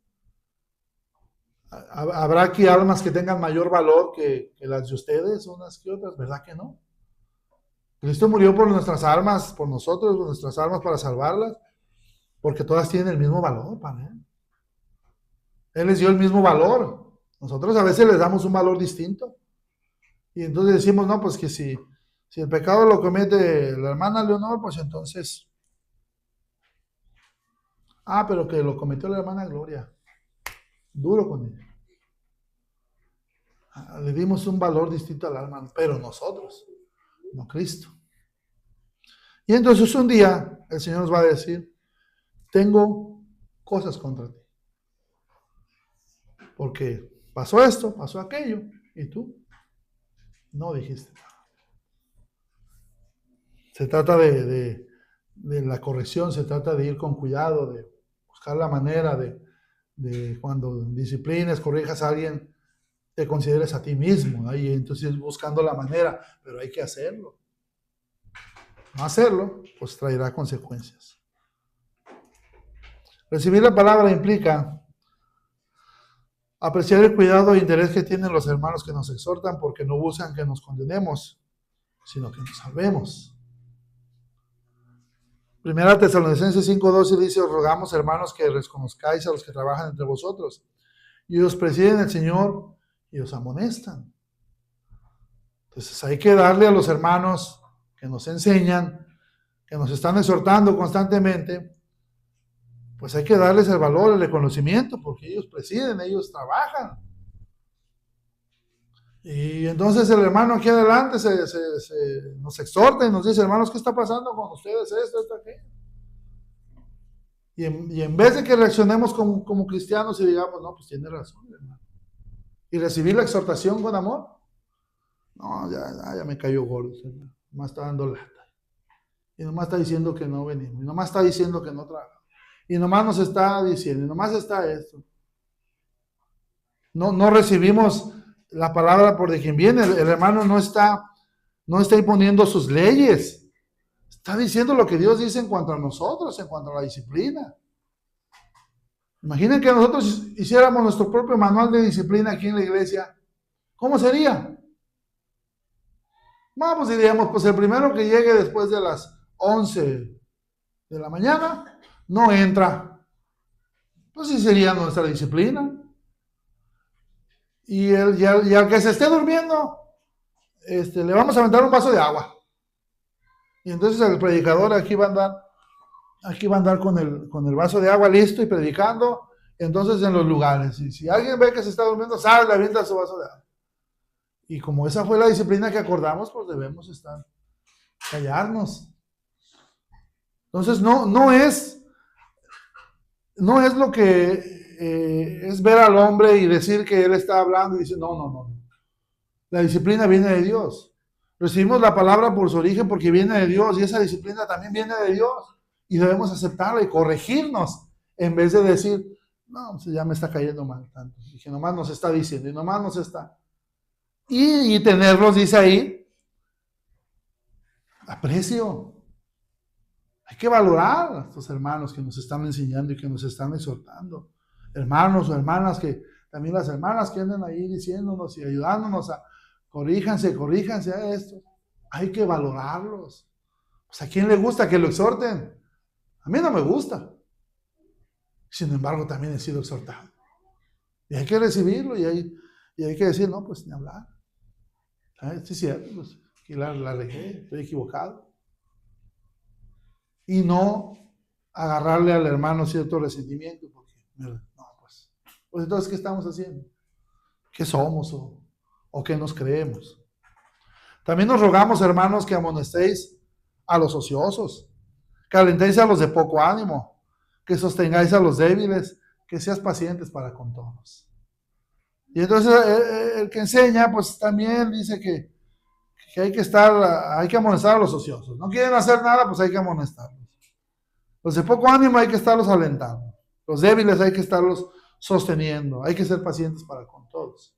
¿Habrá aquí almas que tengan mayor valor que las de ustedes, unas que otras? ¿Verdad que no? Cristo murió por nuestras almas, por nosotros, por nuestras almas para salvarlas, porque todas tienen el mismo valor para Él. Él les dio el mismo valor. Nosotros a veces les damos un valor distinto. Y entonces decimos, no, pues que si el pecado lo comete la hermana Leonor, pues entonces... pero que lo cometió la hermana Gloria. Duro con ella. Le dimos un valor distinto al alma, pero nosotros, no Cristo. Y entonces un día el Señor nos va a decir, tengo cosas contra ti. Porque pasó esto, pasó aquello, y tú no dijiste nada. Se trata de la corrección, se trata de ir con cuidado, de buscar la manera de cuando disciplines, corrijas a alguien, te consideres a ti mismo, ¿no? Y entonces buscando la manera, pero hay que hacerlo. No hacerlo, pues traerá consecuencias. Recibir la palabra implica apreciar el cuidado e interés que tienen los hermanos que nos exhortan, porque no buscan que nos condenemos, sino que nos salvemos. Primera Tesalonicenses 5:12 dice, os rogamos, hermanos, que reconozcáis a los que trabajan entre vosotros, y os presiden el Señor, y os amonestan. Entonces hay que darle a los hermanos que nos enseñan, que nos están exhortando constantemente, pues hay que darles el valor, el reconocimiento, porque ellos presiden, ellos trabajan. Y entonces el hermano aquí adelante nos exhorta y nos dice, hermanos, ¿qué está pasando con ustedes? Esto, aquello. Y en vez de que reaccionemos como cristianos y digamos, no, pues tiene razón, hermano. Y recibir la exhortación con amor. No, ya me cayó gordo, hermano. Nomás está dando lata. Y nomás está diciendo que no venimos. Y nomás está diciendo que no trabajamos. Y nomás nos está diciendo, y nomás está esto. No recibimos la palabra por de quien viene. El hermano no está imponiendo sus leyes. Está diciendo lo que Dios dice en cuanto a nosotros, en cuanto a la disciplina. Imaginen que nosotros hiciéramos nuestro propio manual de disciplina aquí en la iglesia. ¿Cómo sería? Pues diríamos, pues el primero que llegue después de las 11 de la mañana, no entra. Pues sí sería nuestra disciplina. Y al que se esté durmiendo, le vamos a aventar un vaso de agua. Y entonces el predicador aquí va a andar con el vaso de agua listo y predicando, entonces en los lugares. Y si alguien ve que se está durmiendo, sale, le avienta su vaso de agua. Y como esa fue la disciplina que acordamos, pues debemos callarnos. Entonces no es lo que es ver al hombre y decir que él está hablando y dice, no. La disciplina viene de Dios. Recibimos la palabra por su origen porque viene de Dios y esa disciplina también viene de Dios y debemos aceptarla y corregirnos en vez de decir, no, pues ya me está cayendo mal tanto. Y que nomás nos está diciendo y nomás nos está. Y tenerlos, dice ahí, aprecio. Hay que valorar a estos hermanos que nos están enseñando y que nos están exhortando. Hermanos o hermanas que, también las hermanas que andan ahí diciéndonos y ayudándonos a corríjanse a esto. Hay que valorarlos. Pues ¿a quién le gusta que lo exhorten? A mí no me gusta. Sin embargo, también he sido exhortado. Y hay que recibirlo y hay que decir, no, pues ni hablar. Sí, es cierto, pues aquí la regué, estoy equivocado. Y no agarrarle al hermano cierto resentimiento, porque, no, pues entonces, ¿qué estamos haciendo? ¿Qué somos o qué nos creemos? También nos rogamos, hermanos, que amonestéis a los ociosos, que alentéis a los de poco ánimo, que sostengáis a los débiles, que seas pacientes para con todos. Y entonces el que enseña, pues también dice que hay que amonestar a los ociosos. No quieren hacer nada, pues hay que amonestarlos. Los de poco ánimo hay que estarlos alentando. Los débiles hay que estarlos sosteniendo. Hay que ser pacientes para con todos.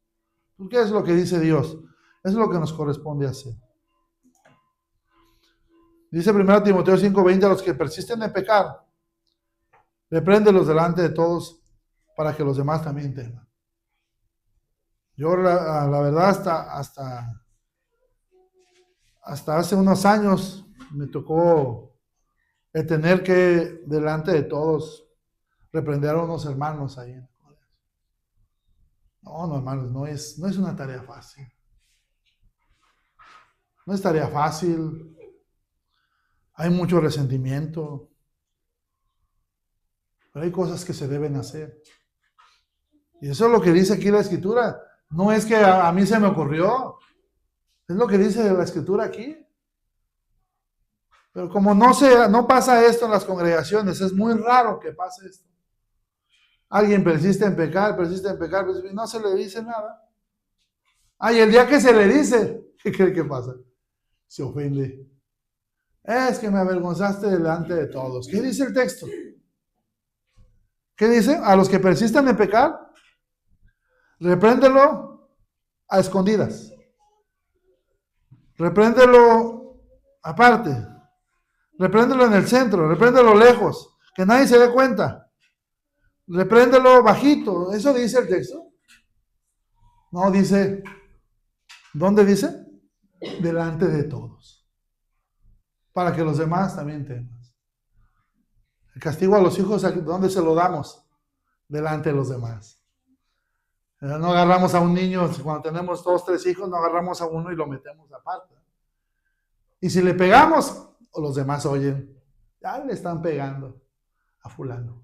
Porque es lo que dice Dios. Eso es lo que nos corresponde hacer. Dice 1 Timoteo 5:20, a los que persisten en pecar, repréndelos delante de todos para que los demás también teman. Yo la verdad hasta hace unos años me tocó el tener que, delante de todos, reprender a unos hermanos ahí. No, hermanos, no es una tarea fácil. No es tarea fácil. Hay mucho resentimiento. Pero hay cosas que se deben hacer. Y eso es lo que dice aquí la Escritura. No es que a mí se me ocurrió. Es lo que dice la Escritura aquí. Pero como no pasa esto en las congregaciones, es muy raro que pase esto. Alguien persiste en pecar, y no se le dice nada. Y el día que se le dice, ¿qué cree que pasa? Se ofende. Es que me avergonzaste delante de todos. ¿Qué dice el texto? ¿Qué dice? A los que persisten en pecar, repréndelo a escondidas. Repréndelo aparte. Repréndelo en el centro. Repréndelo lejos. Que nadie se dé cuenta. Repréndelo bajito. ¿Eso dice el texto? No, dice. ¿Dónde dice? Delante de todos. Para que los demás también teman. El castigo a los hijos, ¿dónde se lo damos? Delante de los demás. No agarramos a un niño, cuando tenemos 2, 3 hijos, no agarramos a uno y lo metemos aparte. Y si le pegamos, los demás oyen, ya le están pegando a fulano.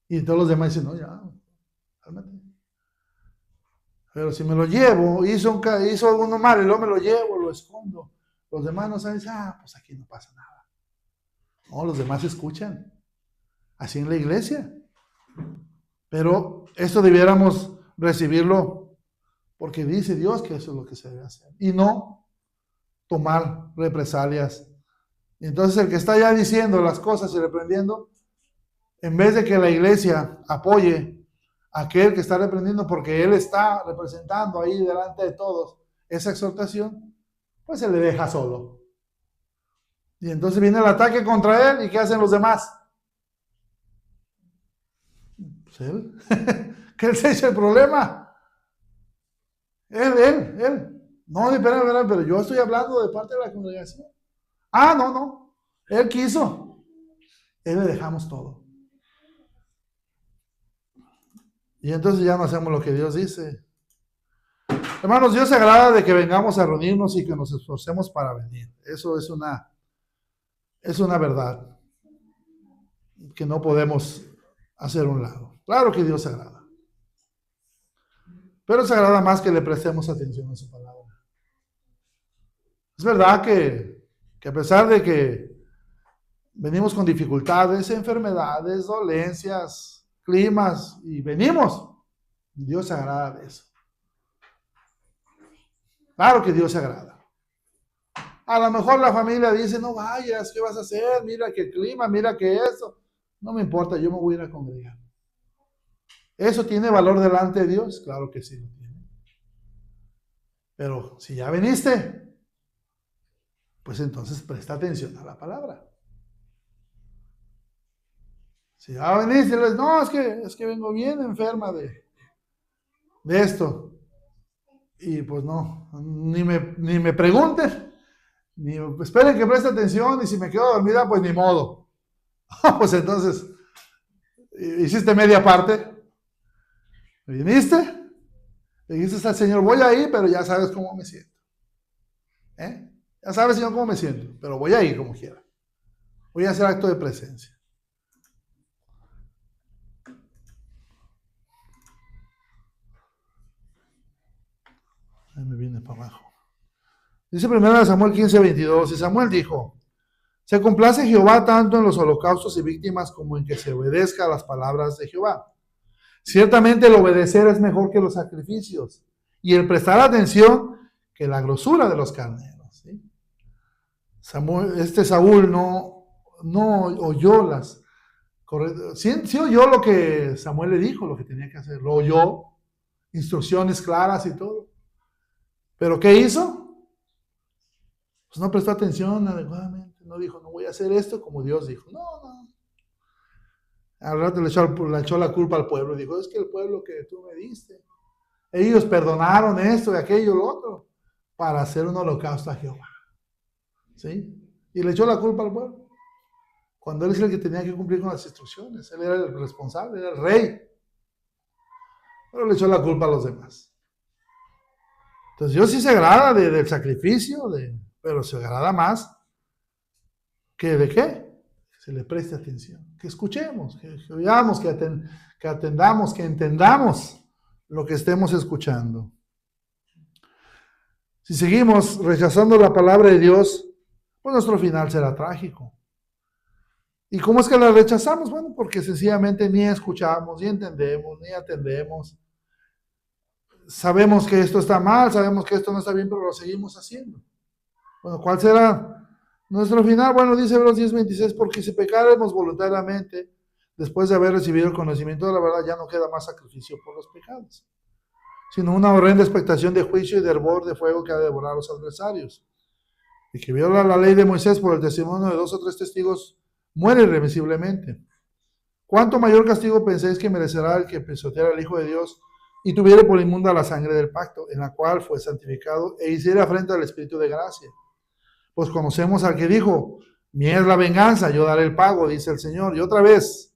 Y todos los demás dicen, no, ya, cálmate. Pero si me lo llevo, hizo uno mal y luego me lo llevo, lo escondo. Los demás no saben, pues aquí no pasa nada. No, los demás escuchan. Así en la iglesia. Pero esto debiéramos recibirlo porque dice Dios que eso es lo que se debe hacer. Y no tomar represalias. Y entonces el que está ya diciendo las cosas y reprendiendo, en vez de que la iglesia apoye a aquel que está reprendiendo porque él está representando ahí delante de todos esa exhortación, pues se le deja solo. Y entonces viene el ataque contra él y ¿qué hacen los demás? Pues él, que él se echa el problema. Él. No, espera, pero yo estoy hablando de parte de la congregación. No. Él quiso. Él le dejamos todo. Y entonces ya no hacemos lo que Dios dice. Hermanos, Dios se agrada de que vengamos a reunirnos y que nos esforcemos para venir. Eso es una verdad que no podemos hacer a un lado. Claro que Dios se agrada. Pero se agrada más que le prestemos atención a su palabra. Es verdad que a pesar de que venimos con dificultades, enfermedades, dolencias, climas, y venimos, Dios se agrada de eso. Claro que Dios se agrada. A lo mejor la familia dice, no vayas, ¿qué vas a hacer? Mira que clima, mira que eso. No me importa, yo me voy a ir a congregar. ¿Eso tiene valor delante de Dios? Claro que sí lo tiene. Pero si ya viniste, pues entonces presta atención a la palabra. Si ya viniste, no, es que vengo bien enferma de esto. Y pues no, ni me pregunten, ni esperen que preste atención, y si me quedo dormida, pues ni modo. Pues entonces, hiciste media parte. ¿Viniste? Le dijiste al Señor, voy a ir, pero ya sabes cómo me siento. Ya sabes, Señor, cómo me siento, pero voy a ir como quiera. Voy a hacer acto de presencia. Ahí me viene para abajo. Dice 1 Samuel 15:22, y Samuel dijo, se complace Jehová tanto en los holocaustos y víctimas como en que se obedezca a las palabras de Jehová. Ciertamente el obedecer es mejor que los sacrificios, y el prestar atención que la grosura de los carneros. ¿Sí? Saúl no oyó sí oyó lo que Samuel le dijo, lo que tenía que hacer, lo oyó, instrucciones claras y todo. ¿Pero qué hizo? Pues no prestó atención adecuadamente, no dijo, no voy a hacer esto como Dios dijo, no. Al rato le echó la culpa al pueblo y dijo, es que el pueblo que tú me diste, ellos perdonaron esto y aquello y lo otro para hacer un holocausto a Jehová. ¿sí? Y le echó la culpa al pueblo, cuando él es el que tenía que cumplir con las instrucciones. Él era el responsable, era el rey, pero le echó la culpa a los demás. Entonces Dios sí se agrada del sacrificio, pero se agrada más que de qué, que se le preste atención, que escuchemos, que veamos, que atendamos, que entendamos lo que estemos escuchando. Si seguimos rechazando la palabra de Dios, pues nuestro final será trágico. ¿Y cómo es que la rechazamos? Bueno, porque sencillamente ni escuchamos, ni entendemos, ni atendemos. Sabemos que esto está mal, sabemos que esto no está bien, pero lo seguimos haciendo. Bueno, ¿cuál será nuestro final? Bueno, dice Hebreos 10:26, porque si pecáramos voluntariamente, después de haber recibido el conocimiento de la verdad, ya no queda más sacrificio por los pecados, sino una horrenda expectación de juicio y de hervor de fuego que ha de devorar a los adversarios. Y que viola la ley de Moisés por el testimonio de 2 o 3 testigos, muere irremisiblemente. ¿Cuánto mayor castigo pensáis que merecerá el que pisoteara al Hijo de Dios y tuviere por inmunda la sangre del pacto, en la cual fue santificado, e hiciera frente al Espíritu de gracia? Pues conocemos al que dijo, mía es la venganza, yo daré el pago, dice el Señor. Y otra vez,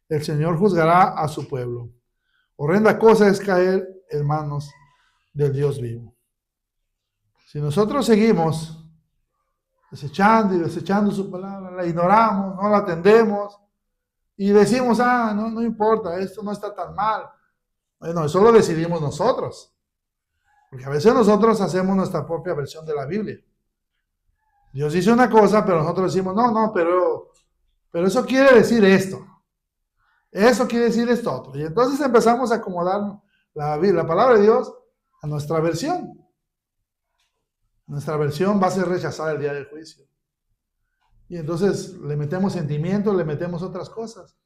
el Señor juzgará a su pueblo. Horrenda cosa es caer en manos del Dios vivo. Si nosotros seguimos desechando y desechando su palabra, la ignoramos, no la atendemos y decimos, no importa, esto no está tan mal. Bueno, eso lo decidimos nosotros, porque a veces nosotros hacemos nuestra propia versión de la Biblia. Dios dice una cosa, pero nosotros decimos, no, pero eso quiere decir esto. Eso quiere decir esto otro. Y entonces empezamos a acomodar la palabra de Dios a nuestra versión. Nuestra versión va a ser rechazada el día del juicio. Y entonces le metemos sentimientos, le metemos otras cosas,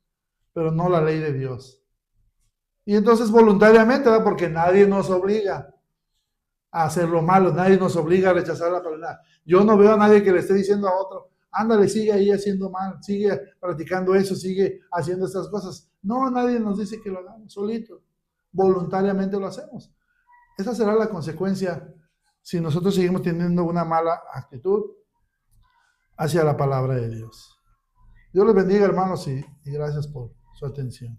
pero no la ley de Dios. Y entonces voluntariamente, ¿verdad? Porque nadie nos obliga a hacer lo malo, nadie nos obliga a rechazar la palabra. Yo no veo a nadie que le esté diciendo a otro, ándale, sigue ahí haciendo mal, sigue practicando eso, sigue haciendo estas cosas. No, nadie nos dice que lo hagamos, solito. Voluntariamente lo hacemos. Esa será la consecuencia si nosotros seguimos teniendo una mala actitud hacia la palabra de Dios. Dios les bendiga, hermanos, y gracias por su atención.